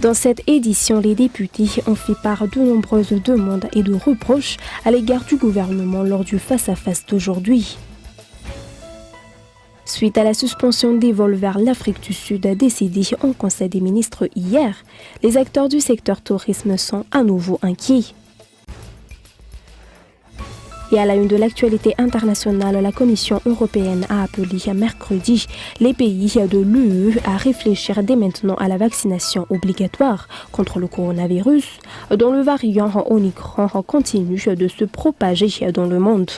Dans cette édition, les députés ont fait part de nombreuses demandes et de reproches à l'égard du gouvernement lors du face-à-face d'aujourd'hui. Suite à la suspension des vols vers l'Afrique du Sud décidée en Conseil des ministres hier, les acteurs du secteur tourisme sont à nouveau inquiets. Et à la une de l'actualité internationale, la Commission européenne a appelé mercredi les pays de l'UE à réfléchir dès maintenant à la vaccination obligatoire contre le coronavirus, dont le variant Omicron continue de se propager dans le monde.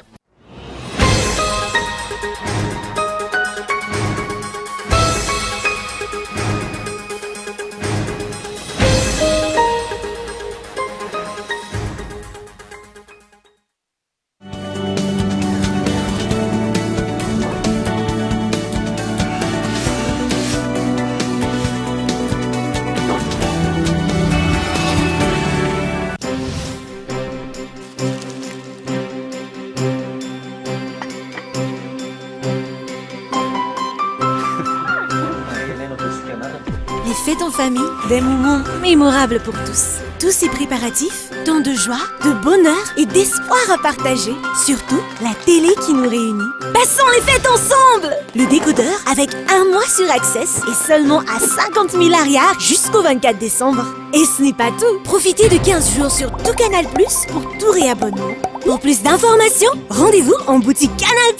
Les fêtes en famille, des moments mémorables pour tous. Tous ces préparatifs, tant de joie, de bonheur et d'espoir à partager. Surtout, la télé qui nous réunit. Passons les fêtes ensemble! Le décodeur avec 1 mois sur Access et seulement à 50 000 arrières jusqu'au 24 décembre. Et ce n'est pas tout. Profitez de 15 jours sur tout Canal+ pour tout réabonnement. Pour plus d'informations, rendez-vous en boutique Canal+.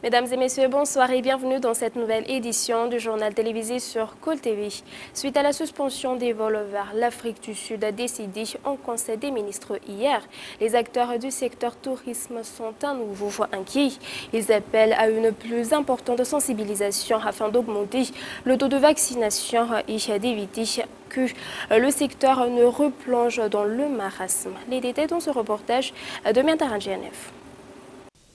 Mesdames et messieurs, bonsoir et bienvenue dans cette nouvelle édition du journal télévisé sur Cool TV. Suite à la suspension des vols vers l'Afrique du Sud décidée en Conseil des ministres hier, les acteurs du secteur tourisme sont à nouveau inquiets. Ils appellent à une plus importante sensibilisation afin d'augmenter le taux de vaccination et d'éviter que le secteur ne replonge dans le marasme. Les détails dans ce reportage de Miantarangianef.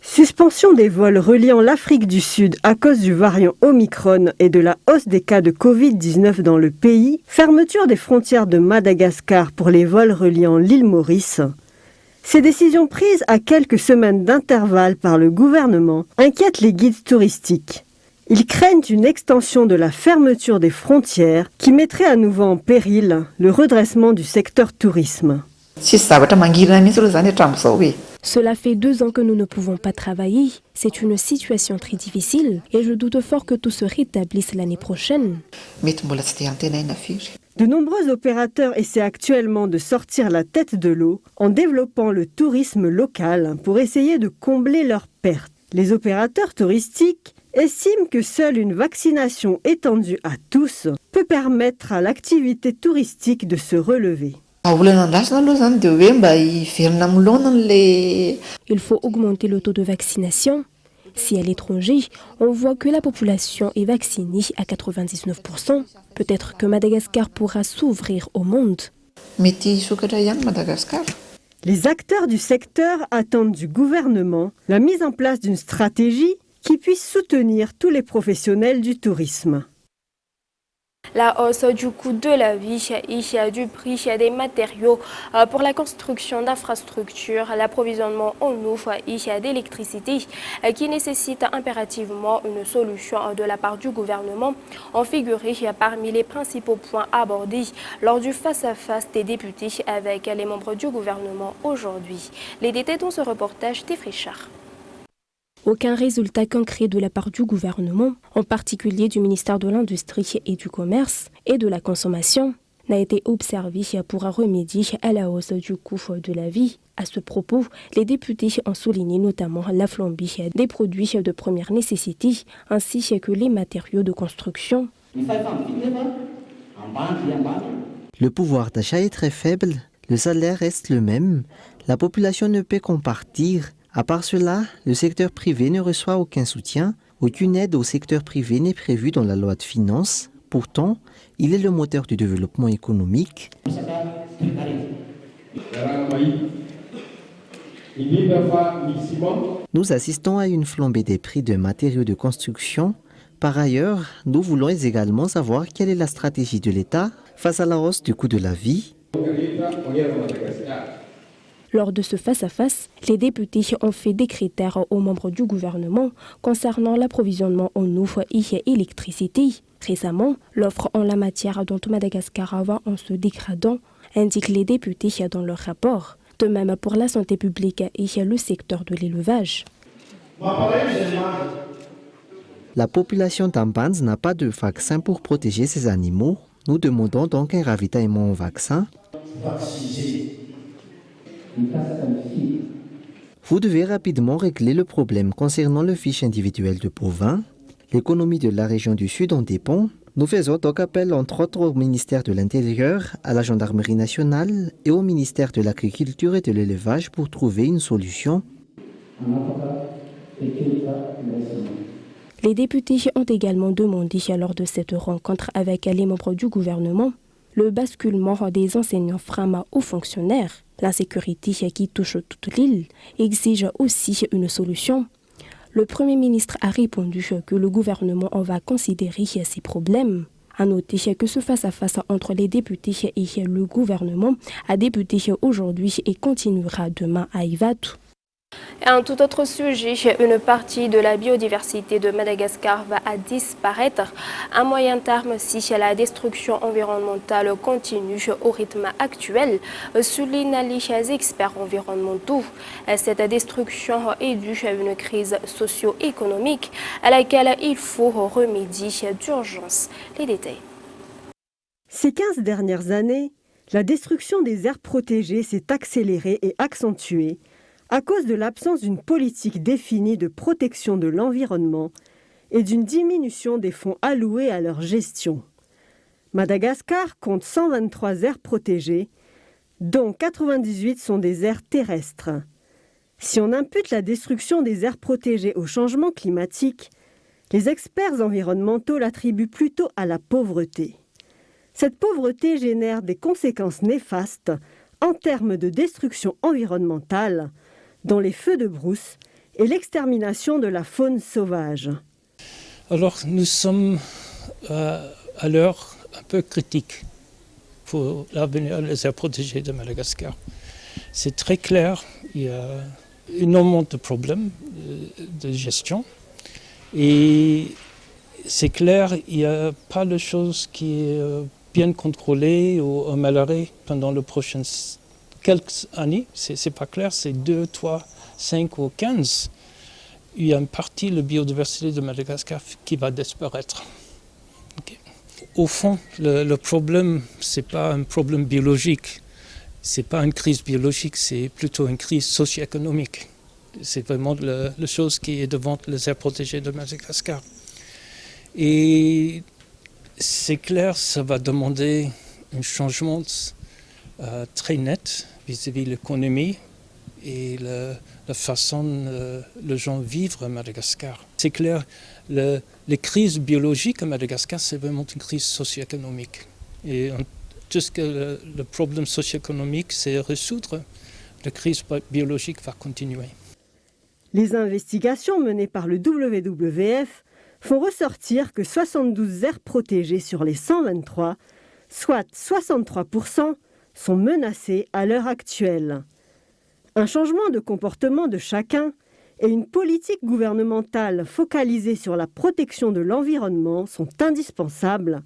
Suspension des vols reliant l'Afrique du Sud à cause du variant Omicron et de la hausse des cas de Covid-19 dans le pays, fermeture des frontières de Madagascar pour les vols reliant l'île Maurice. Ces décisions prises à quelques semaines d'intervalle par le gouvernement inquiètent les guides touristiques. Ils craignent une extension de la fermeture des frontières qui mettrait à nouveau en péril le redressement du secteur tourisme. Cela fait 2 ans que nous ne pouvons pas travailler. C'est une situation très difficile et je doute fort que tout se rétablisse l'année prochaine. De nombreux opérateurs essaient actuellement de sortir la tête de l'eau en développant le tourisme local pour essayer de combler leurs pertes. Les opérateurs touristiques estiment que seule une vaccination étendue à tous peut permettre à l'activité touristique de se relever. Il faut augmenter le taux de vaccination. Si à l'étranger, on voit que la population est vaccinée à 99%, peut-être que Madagascar pourra s'ouvrir au monde. Les acteurs du secteur attendent du gouvernement la mise en place d'une stratégie qui puisse soutenir tous les professionnels du tourisme. La hausse du coût de la vie et du prix des matériaux pour la construction d'infrastructures, l'approvisionnement en eau et d'électricité qui nécessite impérativement une solution de la part du gouvernement ont figuré parmi les principaux points abordés lors du face-à-face des députés avec les membres du gouvernement aujourd'hui. Les détails dans ce reportage d'Efrichard. Aucun résultat concret de la part du gouvernement, en particulier du ministère de l'Industrie et du Commerce et de la Consommation, n'a été observé pour remédier à la hausse du coût de la vie. À ce propos, les députés ont souligné notamment la flambée des produits de première nécessité ainsi que les matériaux de construction. Le pouvoir d'achat est très faible, le salaire reste le même, la population ne peut qu'en partir. À part cela, le secteur privé ne reçoit aucun soutien, aucune aide au secteur privé n'est prévue dans la loi de finances. Pourtant, il est le moteur du développement économique. Nous assistons à une flambée des prix de matériaux de construction. Par ailleurs, nous voulons également savoir quelle est la stratégie de l'État face à la hausse du coût de la vie. Lors de ce face-à-face, les députés ont fait des critères aux membres du gouvernement concernant l'approvisionnement en eau et électricité. Récemment, l'offre en la matière dont Madagascar va en se dégradant, indiquent les députés dans leur rapport. De même pour la santé publique et le secteur de l'élevage. La population d'Ambans n'a pas de vaccin pour protéger ses animaux. Nous demandons donc un ravitaillement en vaccin. Vous devez rapidement régler le problème concernant le fiche individuel de bovins. L'économie de la région du Sud en dépend. Nous faisons donc appel entre autres au ministère de l'Intérieur, à la Gendarmerie nationale et au ministère de l'Agriculture et de l'Élevage pour trouver une solution. Les députés ont également demandé lors de cette rencontre avec les membres du gouvernement le basculement des enseignants FRAMA aux fonctionnaires. L'insécurité qui touche toute l'île exige aussi une solution. Le Premier ministre a répondu que le gouvernement en va considérer ces problèmes. À noter que ce face-à-face entre les députés et le gouvernement a débuté aujourd'hui et continuera demain à Ivatu. Et un tout autre sujet, une partie de la biodiversité de Madagascar va disparaître à moyen terme si la destruction environnementale continue au rythme actuel, soulignent les experts environnementaux. Cette destruction est due à une crise socio-économique à laquelle il faut remédier d'urgence. Les détails. Ces 15 dernières années, la destruction des aires protégées s'est accélérée et accentuée à cause de l'absence d'une politique définie de protection de l'environnement et d'une diminution des fonds alloués à leur gestion. Madagascar compte 123 aires protégées, dont 98 sont des aires terrestres. Si on impute la destruction des aires protégées au changement climatique, les experts environnementaux l'attribuent plutôt à la pauvreté. Cette pauvreté génère des conséquences néfastes en termes de destruction environnementale, dont les feux de brousse et l'extermination de la faune sauvage. Alors nous sommes à l'heure un peu critique pour l'avenir des aires protégées de Madagascar. C'est très clair, il y a énormément de problèmes de gestion et c'est clair, il n'y a pas de chose qui est bien contrôlée ou améliorée pendant les prochaines quelques années, c'est pas clair, c'est 2, 3, 5 ou 15. Il y a une partie de la biodiversité de Madagascar qui va disparaître. Okay. Au fond, le problème, c'est pas un problème biologique, c'est pas une crise biologique, c'est plutôt une crise socio-économique. C'est vraiment la chose qui est devant les aires protégées de Madagascar. Et c'est clair, ça va demander un changement très net vis-à-vis de l'économie et la façon dont les gens vivent à Madagascar. C'est clair, les crises biologiques à Madagascar, c'est vraiment une crise socio-économique. Et jusqu'à le problème socio-économique c'est résoudre, la crise biologique va continuer. Les investigations menées par le WWF font ressortir que 72 aires protégées sur les 123, soit 63%, sont menacées à l'heure actuelle. Un changement de comportement de chacun et une politique gouvernementale focalisée sur la protection de l'environnement sont indispensables,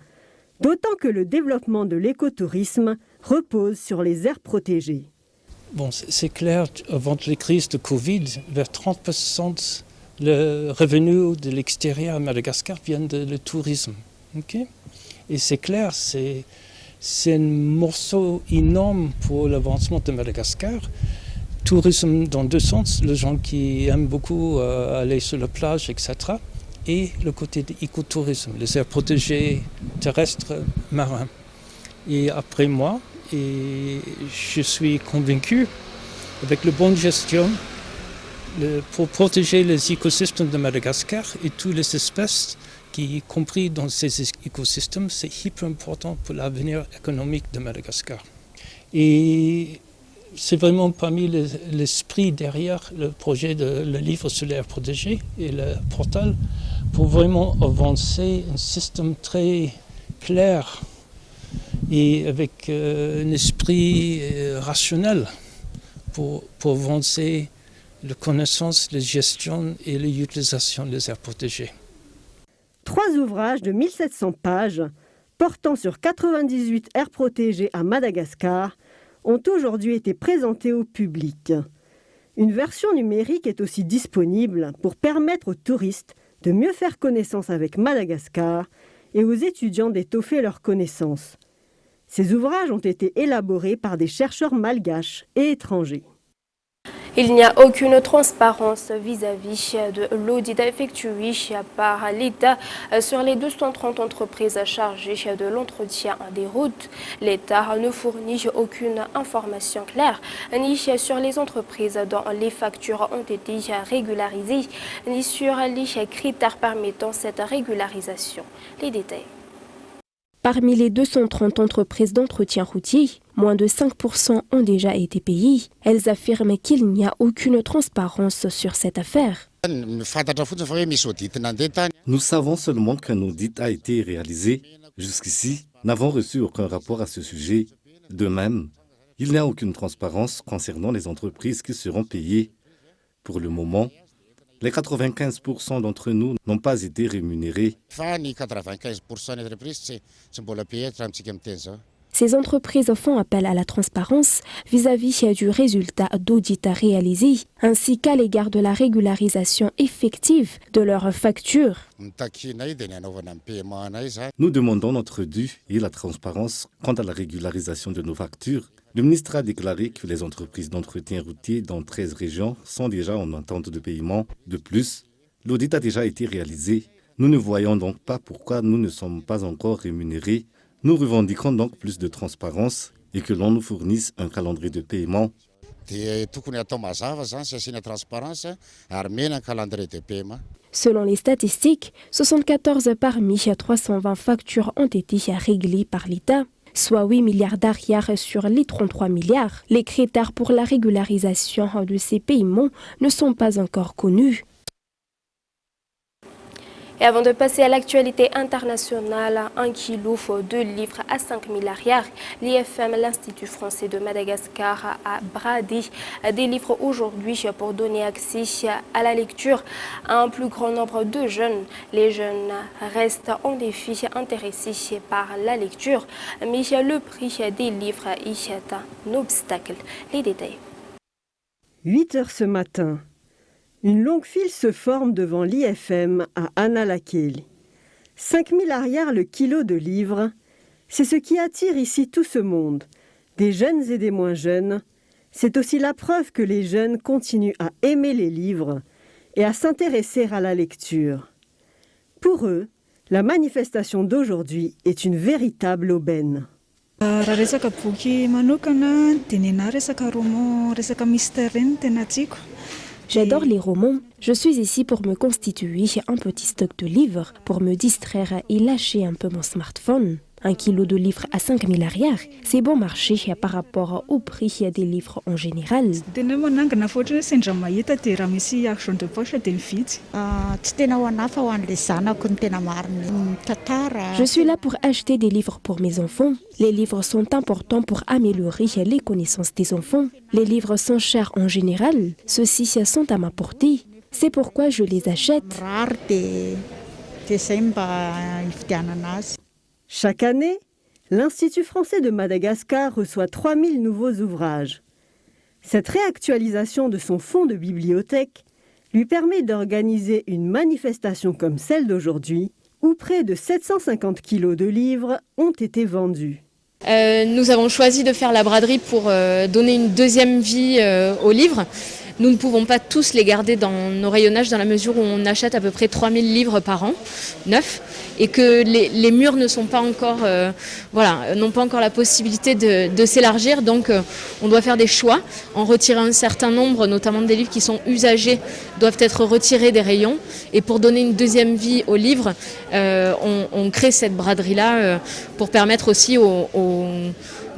d'autant que le développement de l'écotourisme repose sur les aires protégées. Bon, c'est clair, avant les crises de Covid, vers 30% le revenu de l'extérieur à Madagascar vient du tourisme. Okay? Et c'est clair, c'est un morceau énorme pour l'avancement de Madagascar. Tourisme dans deux sens, les gens qui aiment beaucoup aller sur la plage, etc. Et le côté de l'écotourisme, les aires protégées terrestres, marins. Et après moi, et je suis convaincu, avec la bonne gestion, pour protéger les écosystèmes de Madagascar et toutes les espèces qui y compris dans ces écosystèmes, c'est hyper important pour l'avenir économique de Madagascar. Et c'est vraiment parmi l'esprit derrière le projet de le livre sur l'air protégé et le portal pour vraiment avancer un système très clair et avec un esprit rationnel pour avancer la connaissance, la gestion et l'utilisation des aires protégées. 3 ouvrages de 1700 pages portant sur 98 aires protégées à Madagascar ont aujourd'hui été présentés au public. Une version numérique est aussi disponible pour permettre aux touristes de mieux faire connaissance avec Madagascar et aux étudiants d'étoffer leurs connaissances. Ces ouvrages ont été élaborés par des chercheurs malgaches et étrangers. Il n'y a aucune transparence vis-à-vis de l'audit effectué par l'État sur les 230 entreprises chargées de l'entretien des routes. L'État ne fournit aucune information claire ni sur les entreprises dont les factures ont été régularisées, ni sur les critères permettant cette régularisation. Les détails. Parmi les 230 entreprises d'entretien routier, moins de 5% ont déjà été payées. Elles affirment qu'il n'y a aucune transparence sur cette affaire. Nous savons seulement qu'un audit a été réalisé. Jusqu'ici, nous n'avons reçu aucun rapport à ce sujet. De même, il n'y a aucune transparence concernant les entreprises qui seront payées. Pour le moment, les 95% d'entre nous n'ont pas été rémunérés. Ces entreprises font appel à la transparence vis-à-vis du résultat d'audit réalisé, ainsi qu'à l'égard de la régularisation effective de leurs factures. Nous demandons notre dû et la transparence quant à la régularisation de nos factures. Le ministre a déclaré que les entreprises d'entretien routier dans 13 régions sont déjà en attente de paiement. De plus, l'audit a déjà été réalisé. Nous ne voyons donc pas pourquoi nous ne sommes pas encore rémunérés. Nous revendiquons donc plus de transparence et que l'on nous fournisse un calendrier de paiement. Selon les statistiques, 74 parmi 320 factures ont été réglées par l'État, soit 8 milliards d'arrières sur les 33 milliards. Les critères pour la régularisation de ces paiements ne sont pas encore connus. Et avant de passer à l'actualité internationale, 1 kilo de livres à 5 000 arrières, l'IFM, l'Institut français de Madagascar, a bradé des livres aujourd'hui pour donner accès à la lecture à un plus grand nombre de jeunes. Les jeunes restent en défi intéressés par la lecture, mais le prix des livres est un obstacle. Les détails. 8 heures ce matin. Une longue file se forme devant l'IFM à Analakeli. 5 000 arrières le kilo de livres, c'est ce qui attire ici tout ce monde, des jeunes et des moins jeunes. C'est aussi la preuve que les jeunes continuent à aimer les livres et à s'intéresser à la lecture. Pour eux, la manifestation d'aujourd'hui est une véritable aubaine. J'adore les romans. Je suis ici pour me constituer un petit stock de livres, pour me distraire et lâcher un peu mon smartphone. 1 kilo de livres à 5 000 arrières, c'est bon marché par rapport au prix des livres en général. Je suis là pour acheter des livres pour mes enfants. Les livres sont importants pour améliorer les connaissances des enfants. Les livres sont chers en général. Ceux-ci sont à ma portée. C'est pourquoi je les achète. Chaque année, l'Institut français de Madagascar reçoit 3000 nouveaux ouvrages. Cette réactualisation de son fonds de bibliothèque lui permet d'organiser une manifestation comme celle d'aujourd'hui, où près de 750 kilos de livres ont été vendus. Nous avons choisi de faire la braderie pour donner une deuxième vie aux livres. Nous ne pouvons pas tous les garder dans nos rayonnages dans la mesure où on achète à peu près 3000 livres par an, neufs, et que les murs ne sont pas encore, n'ont pas encore la possibilité de s'élargir. Donc on doit faire des choix, en retirer un certain nombre, notamment des livres qui sont usagés, doivent être retirés des rayons. Et pour donner une deuxième vie aux livres, on crée cette braderie-là pour permettre aussi aux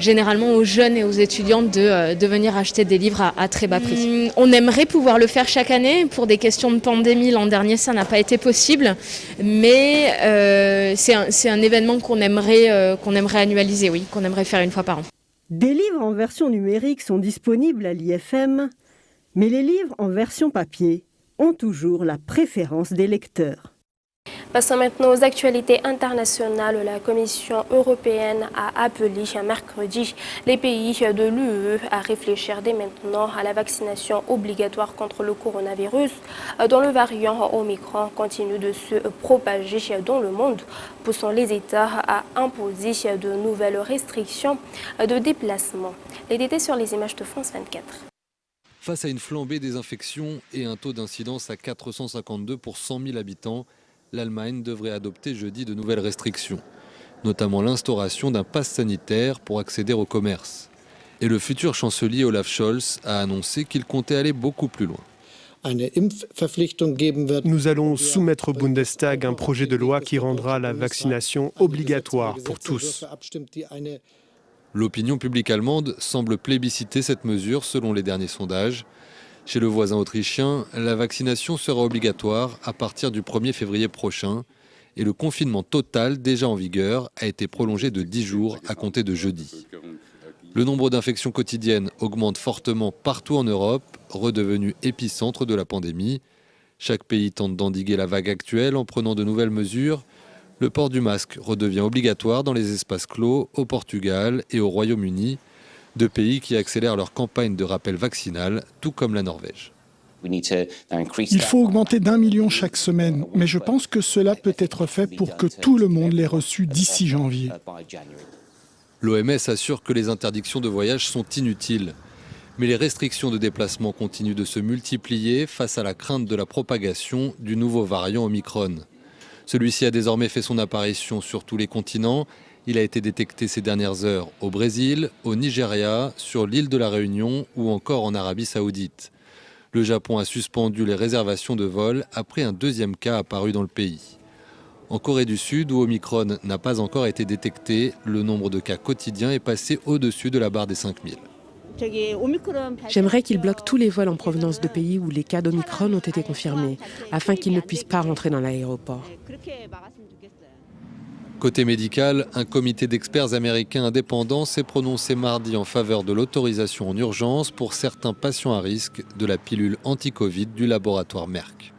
généralement aux jeunes et aux étudiants de venir acheter des livres à très bas prix. On aimerait pouvoir le faire chaque année. Pour des questions de pandémie, l'an dernier, ça n'a pas été possible. Mais c'est un événement qu'on aimerait annualiser, oui, qu'on aimerait faire une fois par an. Des livres en version numérique sont disponibles à l'IFM, mais les livres en version papier ont toujours la préférence des lecteurs. Passons maintenant aux actualités internationales. La Commission européenne a appelé mercredi les pays de l'UE à réfléchir dès maintenant à la vaccination obligatoire contre le coronavirus, dont le variant Omicron continue de se propager dans le monde, poussant les États à imposer de nouvelles restrictions de déplacement. Les détails sur les images de France 24. Face à une flambée des infections et un taux d'incidence à 452 pour 100 000 habitants, l'Allemagne devrait adopter jeudi de nouvelles restrictions, notamment l'instauration d'un pass sanitaire pour accéder au commerce. Et le futur chancelier Olaf Scholz a annoncé qu'il comptait aller beaucoup plus loin. Nous allons soumettre au Bundestag un projet de loi qui rendra la vaccination obligatoire pour tous. L'opinion publique allemande semble plébisciter cette mesure selon les derniers sondages. Chez le voisin autrichien, la vaccination sera obligatoire à partir du 1er février prochain et le confinement total déjà en vigueur a été prolongé de 10 jours à compter de jeudi. Le nombre d'infections quotidiennes augmente fortement partout en Europe, redevenu épicentre de la pandémie. Chaque pays tente d'endiguer la vague actuelle en prenant de nouvelles mesures. Le port du masque redevient obligatoire dans les espaces clos au Portugal et au Royaume-Uni, deux pays qui accélèrent leur campagne de rappel vaccinal, tout comme la Norvège. Il faut augmenter d'1 million chaque semaine, mais je pense que cela peut être fait pour que tout le monde l'ait reçu d'ici janvier. L'OMS assure que les interdictions de voyage sont inutiles. Mais les restrictions de déplacement continuent de se multiplier face à la crainte de la propagation du nouveau variant Omicron. Celui-ci a désormais fait son apparition sur tous les continents. Il a été détecté ces dernières heures au Brésil, au Nigeria, sur l'île de la Réunion ou encore en Arabie Saoudite. Le Japon a suspendu les réservations de vol après un deuxième cas apparu dans le pays. En Corée du Sud, où Omicron n'a pas encore été détecté, le nombre de cas quotidiens est passé au-dessus de la barre des 5000. J'aimerais qu'ils bloquent tous les vols en provenance de pays où les cas d'Omicron ont été confirmés, afin qu'ils ne puissent pas rentrer dans l'aéroport. Côté médical, un comité d'experts américains indépendants s'est prononcé mardi en faveur de l'autorisation en urgence pour certains patients à risque de la pilule anti-Covid du laboratoire Merck.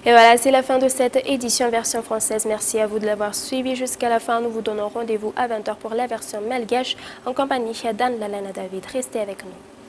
Et voilà, c'est la fin de cette édition version française. Merci à vous de l'avoir suivi jusqu'à la fin. Nous vous donnons rendez-vous à 20h pour la version malgache en compagnie d'Anne Lalana David. Restez avec nous.